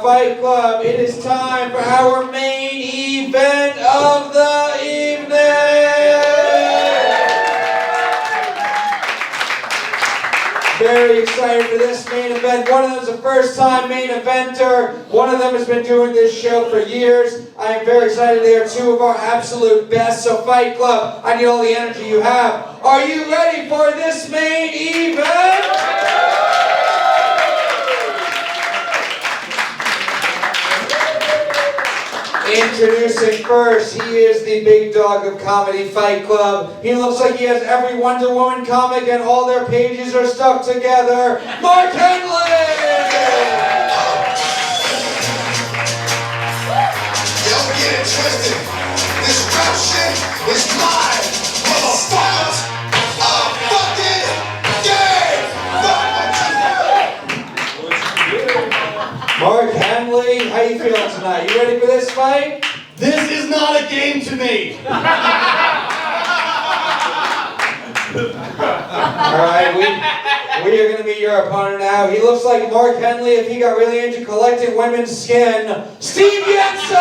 Fight Club, it is time for our main event of the evening! Very excited for this main event. One of them is a first-time main eventer. One of them has been doing this show for years. I am very excited. They are two of our absolute best. So Fight Club, I need all the energy you have. Are you ready for this main event? Introducing first, he is the big dog of Comedy Fight Club. He looks like he has every Wonder Woman comic and all their pages are stuck together. Mark Henley! Don't get it twisted. This rap shit is mine. Motherfuckers. I'm fucking gay. Mark Henley, how you feeling tonight? You ready for this fight? This is not a game to me. Alright, we are going to meet your opponent now. He looks like Mark Henley if he got really into collecting women's skin. Steve Yensel!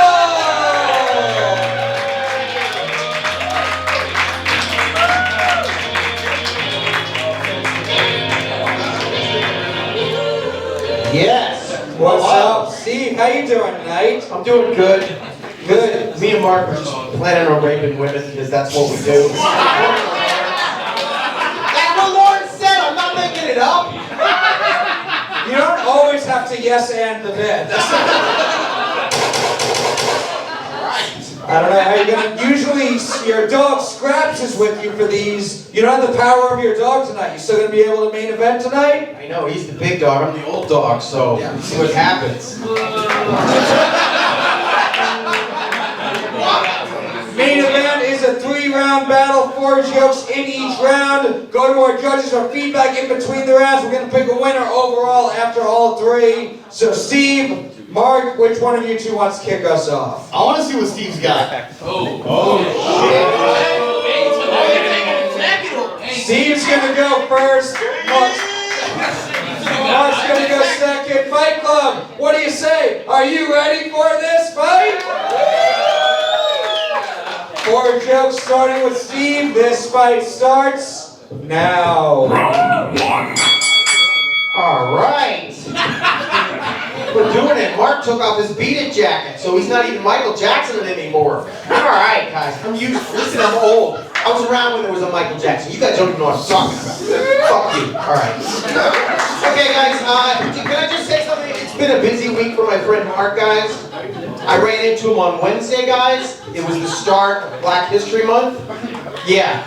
Yes. What's up, Steve? How you doing tonight? I'm doing good. Good. Me and Mark are just planning on raping women because that's what we do. Like what Lauren said, I'm not making it up. You don't always have to yes and the bed. I don't know how you're gonna. Usually, your dog Scraps is with you for these. You don't have the power of your dog tonight. You still gonna be able to main event tonight? I know, he's the big dog, I'm the old dog, so let's see what happens. Main event is a 3-round battle, 4 jokes in each round. Go to our judges for feedback in between the rounds. We're gonna pick a winner overall after all 3. So Steve, Mark, which one of you two wants to kick us off? I want to see what Steve's got. Steve's gonna go first. Mark's gonna go second. Fight Club, what do you say? Are you ready for this fight? 4 jokes starting with Steve. This fight starts now. Round 1. All right. We're doing it. Mark took off his Beat It jacket, so he's not even Michael Jackson anymore. All right, guys. I'm used. Listen, I'm old. I was around when there was a Michael Jackson. You guys don't even know what I'm talking about. Fuck you. All right. Okay, guys. Can I just say something? It's been a busy week for my friend Mark, guys. I ran into him on Wednesday, guys. It was the start of Black History Month. Yeah.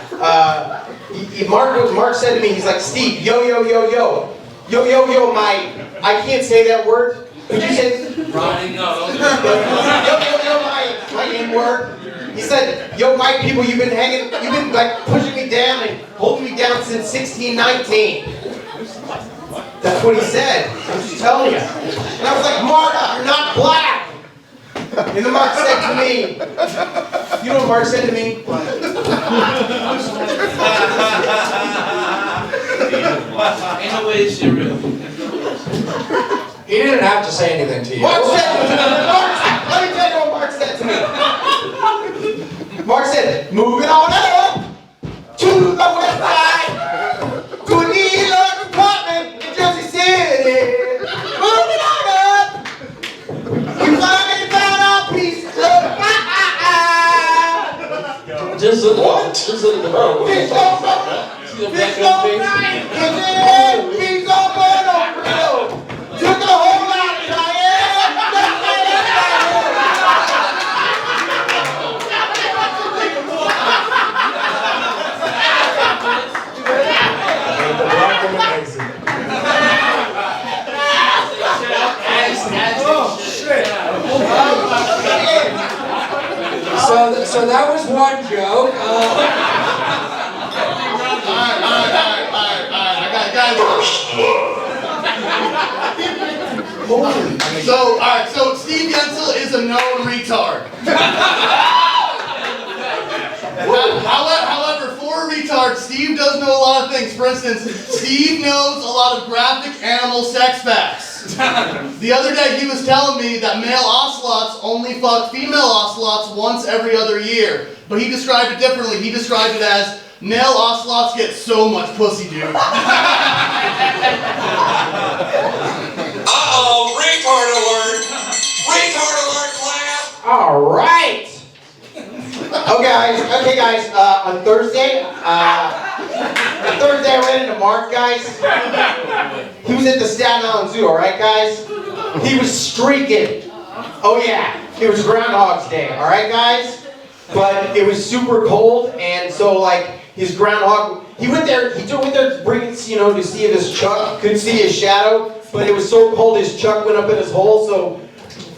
Mark said to me, he's like, Steve, yo, yo, yo, yo. Yo, yo, yo, I can't say that word. Could you say Ronnie, no. Yo, my N-word. He said, yo, white people, you've been like pushing me down and holding me down since 1619. That's what he said. I'm just telling you. And I was like, Mark, you're not black. And then Mark said to me, you know what Mark said to me? Ain't no way this shit real. He didn't have to say anything to you. Let me tell you what Mark said to me. Mark said, moving on up to the west side, to a dealer's apartment in Jersey City. Moving on up, you finally found our piece of Just look at the bro. He's so nice, he's so good on real. Took a whole lot of So that was one joke. So Steve Yensel is a known retard. However, for a retard, Steve does know a lot of things. For instance, Steve knows a lot of graphic animal sex facts. The other day he was telling me that male ocelots only fuck female ocelots once every other year. But he described it differently. He described it as male ocelots get so much pussy, dude. Uh-oh, retard alert. Retard alert, clap. All right. Okay, guys. On Thursday, I ran into Mark, guys. He was at the Staten Island Zoo. All right, guys. He was streaking. Oh yeah, it was Groundhog's Day. All right, guys. But it was super cold, and so like his groundhog, he went there to bring, to see if his chuck could see his shadow. But it was so cold, his chuck went up in his hole, so.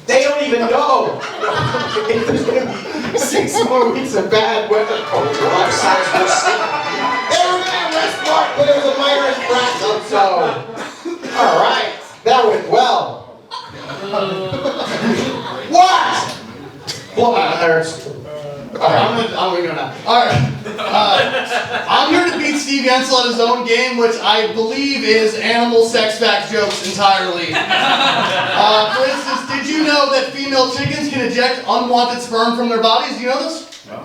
They don't even know if there's going to be 6 more weeks of bad weather. They were going to arrest Mark, but it was a minor infraction, so. All right, that went well. What? Well, I'm gonna go now. Alright. I'm here to beat Steve Yensel at his own game, which I believe is animal sex fact jokes entirely. For instance, did you know that female chickens can eject unwanted sperm from their bodies? Do you know this? No.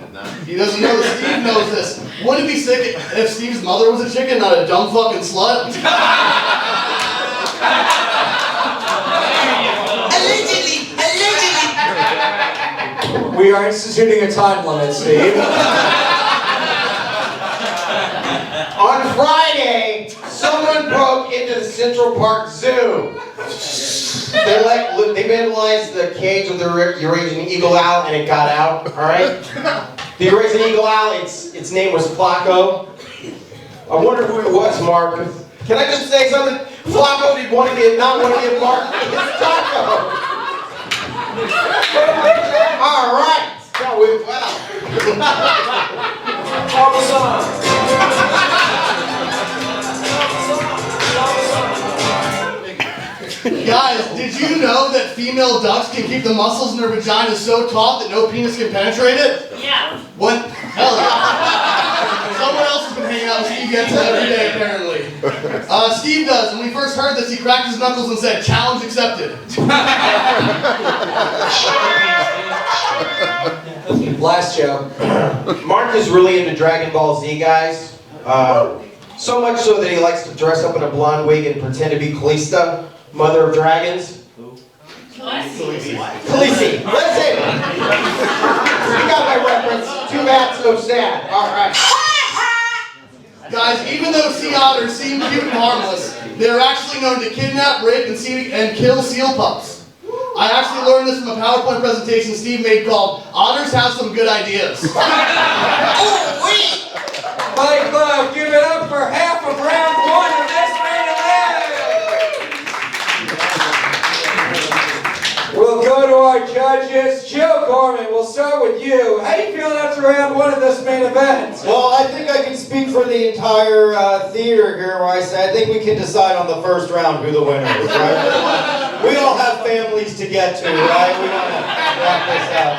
He doesn't know this. Steve knows this. Wouldn't it be sick if Steve's mother was a chicken, not a dumb fucking slut? Allegedly. We are instituting a time limit, Steve. On Friday, someone broke into the Central Park Zoo. They vandalized the cage with the Eurasian eagle owl, and it got out. All right. The Eurasian eagle owl, its name was Flacco. I wonder who it was, Mark. Can I just say something? Flacco did not want to give Mark his taco. All right. That went well. Guys, did you know that female ducks can keep the muscles in their vagina so taut that no penis can penetrate it? Yeah. What? Hell yeah. Someone else has been hanging out with Steve Yensel every day, apparently. Steve does. When we first heard this, he cracked his knuckles and said, "Challenge accepted." Last joke. Mark is really into Dragon Ball Z, guys. So much so that he likes to dress up in a blonde wig and pretend to be Kalista, Mother of Dragons. Khaleesi. Listen! You got my reference. Too bad, so sad. Alright. Guys, even though sea otters seem cute and harmless, they're actually known to kidnap, rape, and kill seal pups. I actually learned this from a PowerPoint presentation Steve made called "Otters Have Some Good Ideas." Fight Club, give it up for half of round 1 of this main event. We'll go to our judges. Joe Gorman, we'll start with you. How you feeling after round 1 of this main event? Well, I think I can speak for the entire theater here where I say I think we can decide on the first round who the winner is, right? We all have families to get to, right? We want to wrap this up.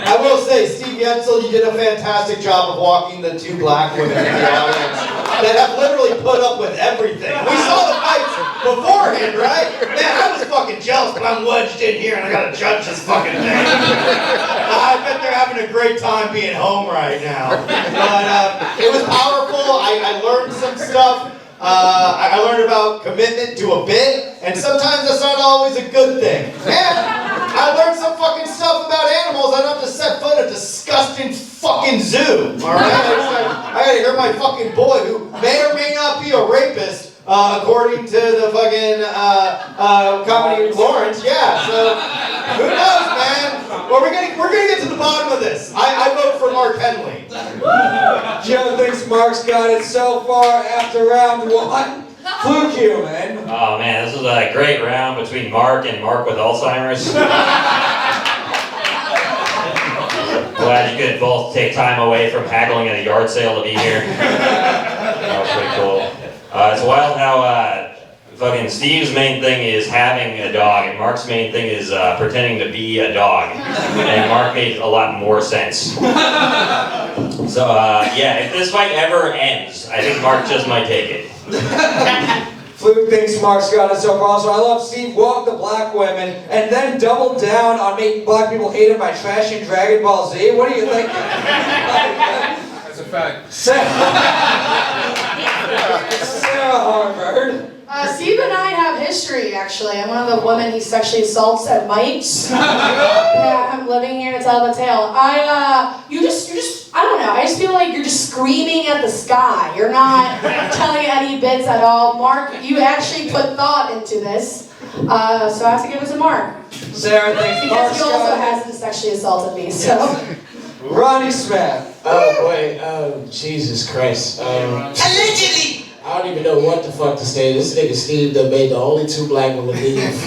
I will say, Steve Yensel, you did a fantastic job of walking the 2 black women in the audience that have literally put up with everything. We saw the fights beforehand, right? Man, I was fucking jealous, but I'm wedged in here and I gotta judge this fucking thing. I bet they're having a great time being home right now. But it was powerful. I learned some stuff. I learned about commitment to a bit, and sometimes that's not always a good thing. And I learned some fucking stuff about animals. I don't have to set foot in a disgusting fucking zoo. All right, I gotta hear my fucking boy, who may or may not be a rapist, according to the fucking comedy Lawrence. Yeah, so who knows, man? Well, we're gonna get to the bottom of this. I vote for Mark Henley. Joe thinks Mark's got it so far after round 1. Fluke Human. Oh man, this was a great round between Mark and Mark with Alzheimer's. Glad you could both take time away from haggling at a yard sale to be here. That was pretty cool. It's wild how fucking Steve's main thing is having a dog, and Mark's main thing is pretending to be a dog. And Mark made a lot more sense. So yeah, if this fight ever ends, I think Mark just might take it. Fluke thinks Mark's got it so far. So I love Steve walk the black women and then double down on making black people hate him by trashing Dragon Ball Z. What do you think? That's a fact. Sarah Harvard. Steve and I have history, actually. I'm one of the women he sexually assaults at Mike's. Yeah, I'm living here to tell the tale. I don't know, I just feel like you're just screaming at the sky. You're not telling any bits at all. Mark, you actually put thought into this. So I have to give it to Mark. Sarah thinks Because Mark's he also got it. hasn't sexually assaulted me, so. Ronnie Smith. Oh boy, Jesus Christ. Allegedly! I don't even know what the fuck to say. This nigga Steve done made the only 2 black women leave.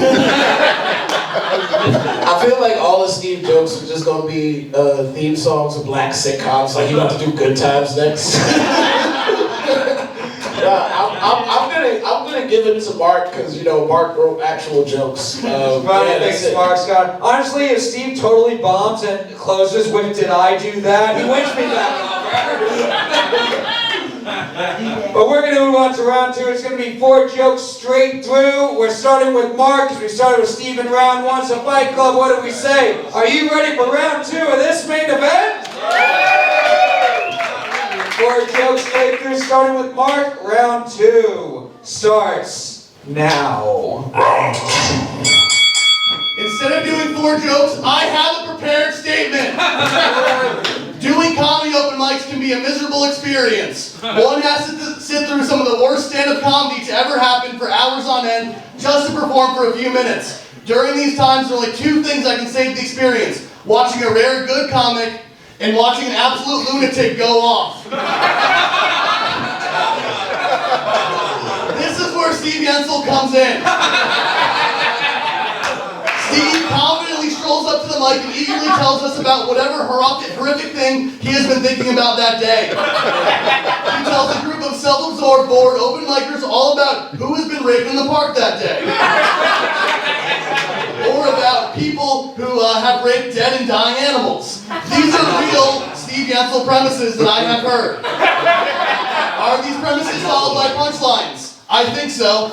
I feel like all the Steve jokes are just gonna be theme songs of black sitcoms. Like, you about to do Good Times next. I'm gonna give it to Mark because, you know, Mark wrote actual jokes. Ronnie thinks Mark's got it. Honestly, if Steve totally bombs and closes with "Did I do that?" he wins me back over. But we're going to move on to round 2. It's going to be 4 jokes straight through. We're starting with Mark because we started with Steve in round 1. So Fight Club, what do we say? Are you ready for round 2 of this main event? 4 jokes straight through, starting with Mark. Round 2 starts now. Instead of doing 4 jokes, I have a prepared statement. Doing comedy open mics can be a miserable experience. One has to sit through some of the worst stand-up comedy to ever happen for hours on end just to perform for a few minutes. During these times, there are only 2 things I can save the experience: watching a rare good comic and watching an absolute lunatic go off. This is where Steve Yensel comes in. Steve confidently strolls up to the mic and eagerly tells us about whatever horrific thing he has been thinking about that day. He tells a group of self-absorbed, bored, open micers all about who has been raped in the park that day. Or about people who have raped dead and dying animals. These are real Steve Yensel premises that I have heard. Are these premises followed by punchlines? I think so.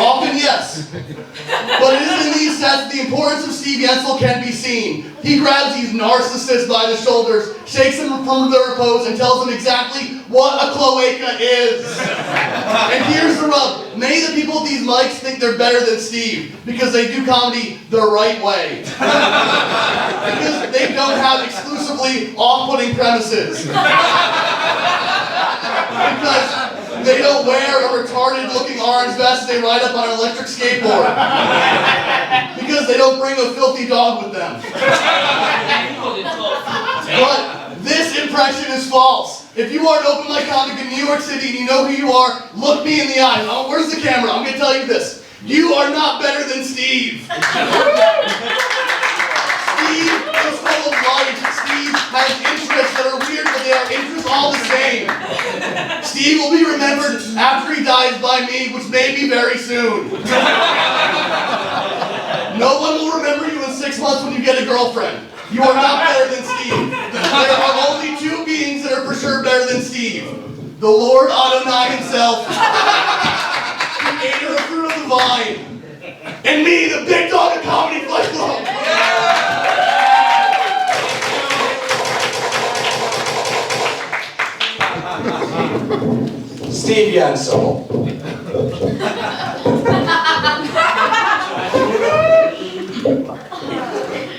Often, yes. But it is in these sets that the importance of Steve Yensel can be seen. He grabs these narcissists by the shoulders, shakes them from their repose, and tells them exactly what a cloaca is. And here's the rub. Many of the people at these mics think they're better than Steve because they do comedy the right way. Because they don't have exclusively off-putting premises. Because they don't wear a retarded-looking orange vest they ride up on an electric skateboard. Because they don't bring a filthy dog with them. But this impression is false. If you are an open mic comic in New York City and you know who you are, look me in the eye. Oh, where's the camera? I'm going to tell you this. You are not better than Steve. Steve is full of life. Steve has interests that are weird, but they are interests all the same. Steve will be remembered after he dies by me, which may be very soon. No one will remember you in 6 months when you get a girlfriend. You are not better than Steve. There are only 2 beings that are for sure better than Steve. The Lord Adonai himself, creator of fruit of the vine, and me, the big dog of Comedy Fight Club. Steve Yensel.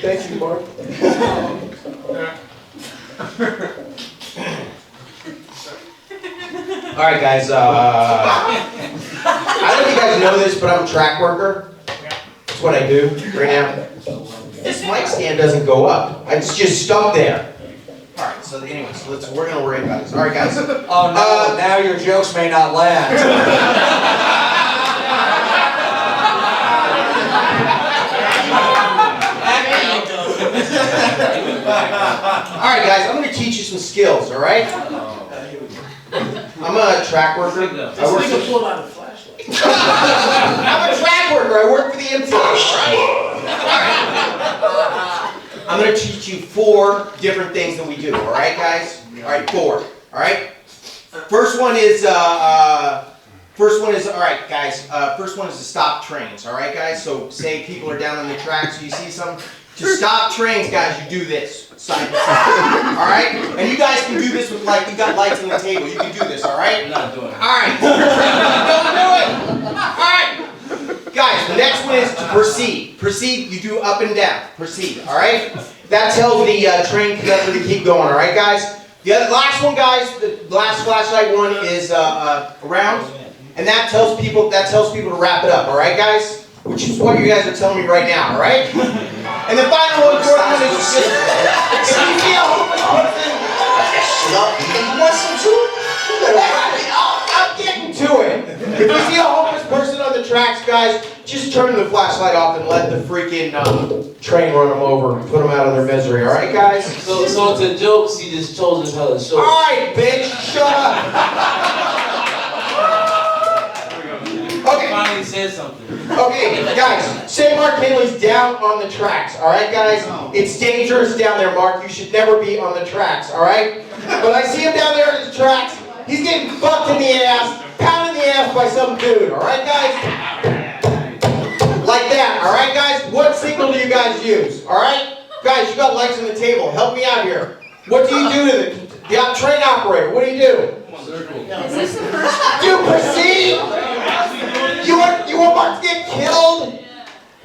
Thank you, Mark. All right, guys. I don't know if you guys know this, but I'm a track worker. That's what I do right now. This mic stand doesn't go up. It's just stuck there. All right. So anyways, we're gonna worry about this. All right, guys. Oh no! Now your jokes may not land. All right, guys. I'm gonna teach you some skills. All right. I'm a track worker. I'm a track worker. I work for the MTA. All right. I'm going to teach you 4 different things that we do. All right, guys? All right, 4. All right? First one is 4 First one is, all right, guys. First one is to stop trains. All right, guys. So say people are down on the tracks, you see some. To stop trains, guys, you do this side to side. All right, and you guys can do this with you got lights on the table. You can do this. All right. I'm not doing it. All right. Don't do it. All right. Guys, the next one is to proceed. Proceed, you do up and down. Proceed, all right? That tells the train conductor to keep going, all right, guys? The last one, guys, the last flashlight one is around, and that tells people to wrap it up, all right, guys? Which is what you guys are telling me right now, all right? And the final one, fourth one is just, if you see a homeless person, I'm getting to it. If you see a homeless person on the tracks, guys, just turn the flashlight off and let the freaking train run them over and put them out of their misery. All right, guys? So to jokes, he just chose to tell the show. All right, bitch, shut up. Okay. Finally said something. Okay, guys, say Mark Henley's down on the tracks. All right, guys? It's dangerous down there, Mark. You should never be on the tracks. All right? But I see him down there on the tracks. He's getting fucked in the ass, pounded in the ass by some dude, alright guys? Like that, alright guys? What signal do you guys use, alright? Guys, you got lights on the table, help me out here. What do you do to the train operator? What do you do? You proceed? You want Mark to get killed?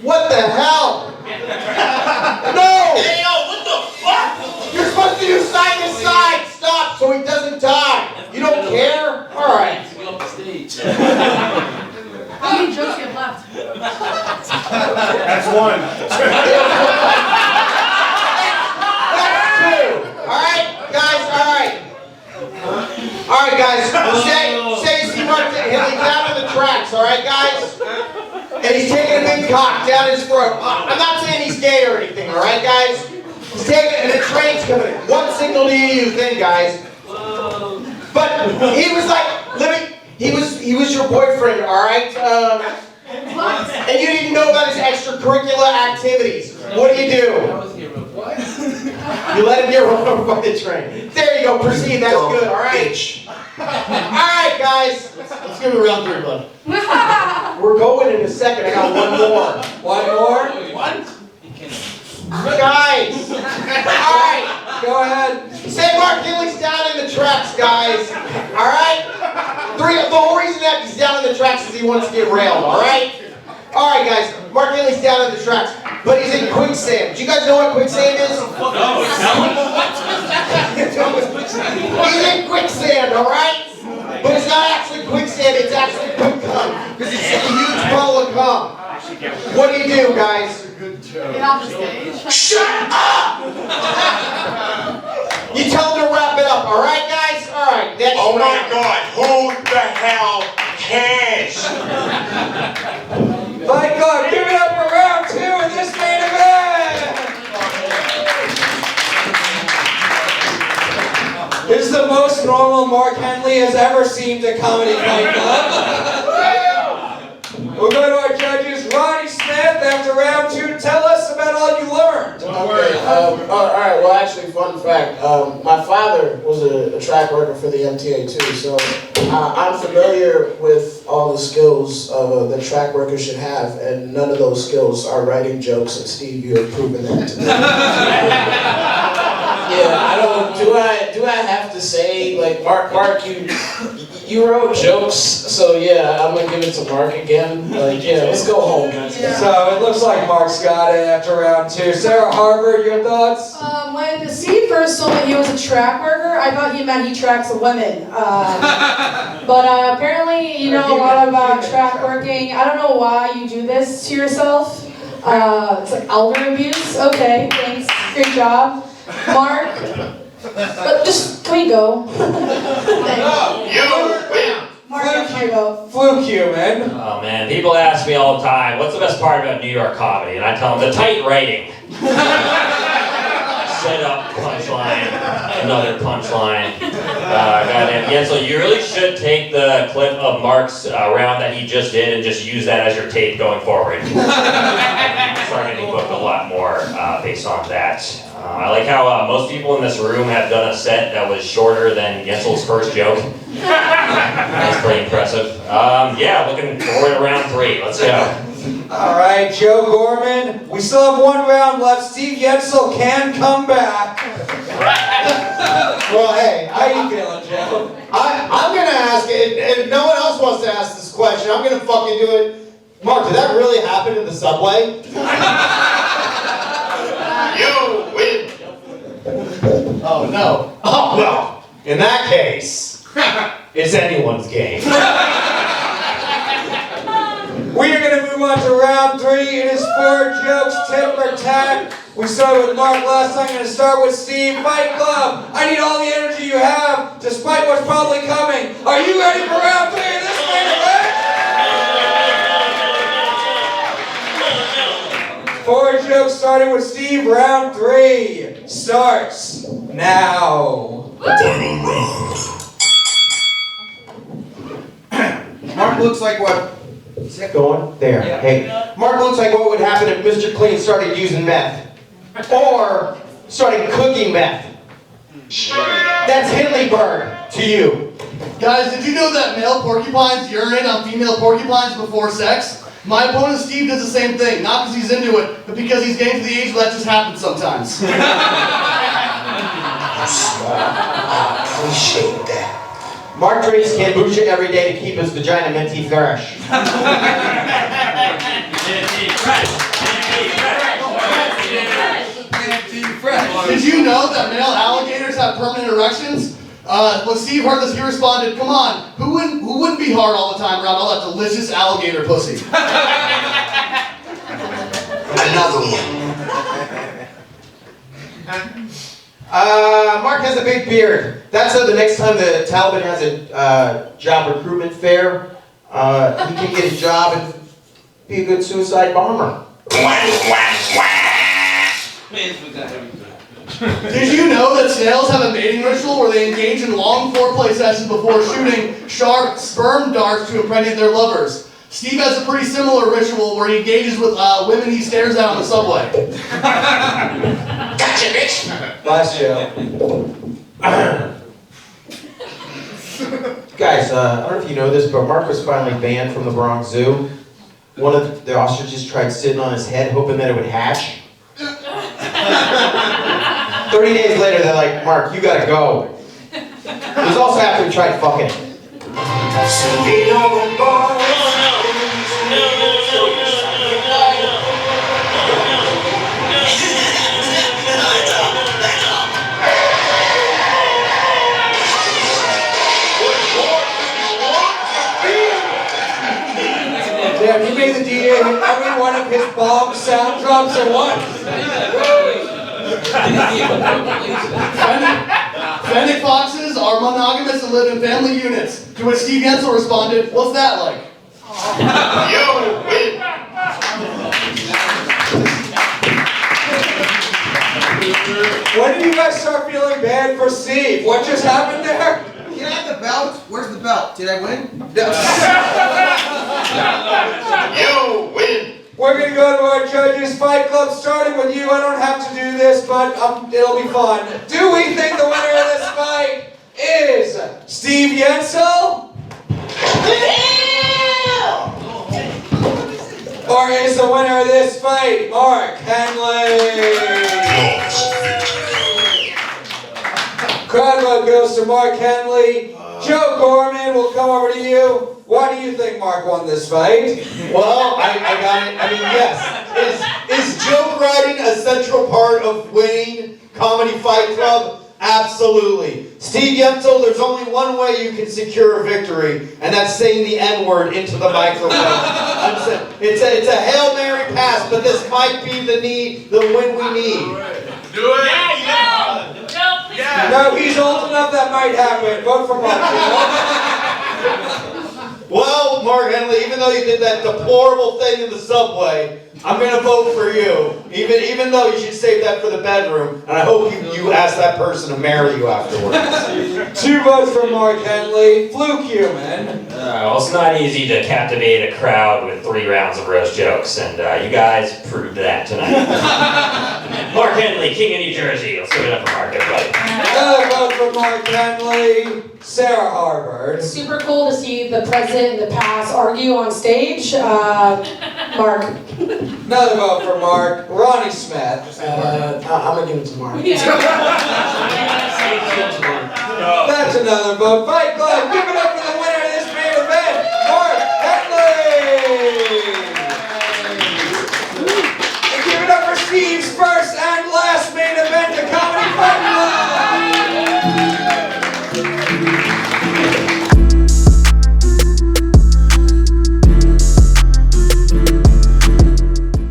What the hell? No! Hey, yo, what the fuck? You're supposed to do side to side, stop, so he doesn't die. You don't care? Alright. Get off the stage. How many jokes you have left? That's one. That's two. Alright, guys, alright. Alright, guys. Say you see Mark Henley down on the tracks, alright, guys? And he's taking a big cock down his throat. I'm not saying he's gay or anything, alright, guys? He's taking, and the train's coming in. What signal do you use then, guys? But he was like, he was your boyfriend, alright? And you didn't know about his extracurricular activities. What do? I was here, but what? You let him get run over by the train. There you go, proceed, that's good, alright? Alright, guys. Let's give it round 3, bud. We're going in a second, I got one more. One more? What? Guys! Alright, Go ahead. say Mark Henley's down in the tracks, guys. Alright? The whole reason that he's down in the tracks is he wants to get railed, alright? Alright, guys, Mark Henley's down in the tracks, but he's in quicksand. Do you guys know what quicksand is? He's in quicksand, alright? But it's not actually quicksand, it's actually quick cum. Because it's a huge ball of cum. What do you do, guys? Get off the stage. Shut up! You tell him to wrap it up, alright, guys? Alright, next Oh my round. God, who the hell cares? Fight Club, give it up for round 2 in this main event! This is the most normal Mark Henley has ever seemed at Comedy Fight Club. We'll go to our judges, Ronnie Smith, after round 2. Tell us about all you learned. Okay, all right, well, actually, fun fact. My father was a track worker for the MTA, too, so I'm familiar with all the skills that track workers should have, and none of those skills are writing jokes, and Steve, you have proven that to me. Yeah, I don't, do I have to say, like, Mark, you wrote jokes, so yeah, I'm gonna give it to Mark again. Like, yeah, let's go home. So it looks like Mark's got it after round 2. Sarah Harvard, your thoughts? When Steve first told me he was a track worker, I thought he meant he tracks women. But apparently you know a lot about track working. I don't know why you do this to yourself. It's like elder abuse. Okay, thanks. Great job. Mark. But just, can we go? Mark, can we go? Fluke Human. Oh man, people ask me all the time, what's the best part about New York comedy? And I tell them, the tight writing. Set up, punchline, another punchline. Goddamn, Yensel, you really should take the clip of Mark's round that he just did and just use that as your tape going forward. Start getting booked a lot more based on that. I like how most people in this room have done a set that was shorter than Yensel's first joke. That's pretty impressive. Yeah, looking forward to round 3. Let's go. All right, Joe Gorman. We still have 1 round left. Steve Yensel can come back. Well, hey, How you feeling, Joe? I'm gonna ask it, and no one else wants to ask this question. I'm gonna fucking do it. Mark, did that really happen in the subway? You win. Oh no. Oh, well, in that case, it's anyone's game. We are going to move on to round 3. It is 4 jokes, tip or tat. We started with Mark last time. I'm going to start with Steve. Fight Club. I need all the energy you have, despite what's probably coming. Are you ready for round 3 of this main event? 4 jokes starting with Steve. Round 3 starts now. Final round. Mark looks like what? Is that going? There. Yeah. Hey, Mark looks like what would happen if Mr. Clean started using meth. Or started cooking meth. That's Henleyburg to you. Guys, did you know that male porcupines urinate on female porcupines before sex? My opponent Steve does the same thing, not because he's into it, but because he's getting to the age where that just happens sometimes. I appreciate that. Mark drinks kombucha every day to keep his vagina minty fresh. Did you know that male alligators have permanent erections? When Steve heard this, he responded, "Come on, who wouldn't be hard all the time around all that delicious alligator pussy?" Another one. Mark has a big beard. That's so the next time the Taliban has a job recruitment fair, he can get a job and be a good suicide bomber. Did you know that snails have a mating ritual where they engage in long foreplay sessions before shooting sharp sperm darts to impregnate their lovers? Steve has a pretty similar ritual where he engages with women he stares at on the subway. Gotcha, bitch. Last Joe. Guys, I don't know if you know this, but Mark was finally banned from the Bronx Zoo. One of the ostriches tried sitting on his head, hoping that it would hatch. 30 days later, they're like, "Mark, you gotta go." It was also after he tried fucking. Damn, he made the DJ hit every one of his bomb sound drops at once. Fennec foxes are monogamous and live in family units. To which Steve Yensel responded, "What's that like?" You win. When did you guys start feeling bad for Steve? What just happened there? Can I have the belt? Where's the belt? Did I win? You win. We're gonna go to our judges. Fight Club, starting with you. I don't have to do this, but it'll be fun. Do we think the winner of this fight is Steve Yensel? Or is the winner of this fight Mark Henley? Crowd vote goes to Mark Henley. Joe Gorman, will come over to you. Why do you think Mark won this fight? Well, I got it. I mean, yes. Is joke writing a central part of winning Comedy Fight Club? Absolutely. Steve Yensel, there's only one way you can secure a victory, and that's saying the N-word into the microphone. It's a Hail Mary pass, but this might be the win we need. Do it. No, he's old enough that might happen. Vote for Mark. Well, Mark Henley, even though you did that deplorable thing in the subway, I'm gonna vote for you. Even though you should save that for the bedroom, and I hope you ask that person to marry you afterwards. 2 votes for Mark Henley. Fluke Human. Well, it's not easy to captivate a crowd with 3 rounds of roast jokes, and you guys proved that tonight. Mark Henley Henley, King of New Jersey. Let's give it up for Mark, everybody. Another vote for Mark Henley. Sarah Harvard. Super cool to see the present and the past argue on stage. Mark. Another vote for Mark. Ronnie Smith. I'm gonna give it to Mark. That's another vote. Fight Club, give it up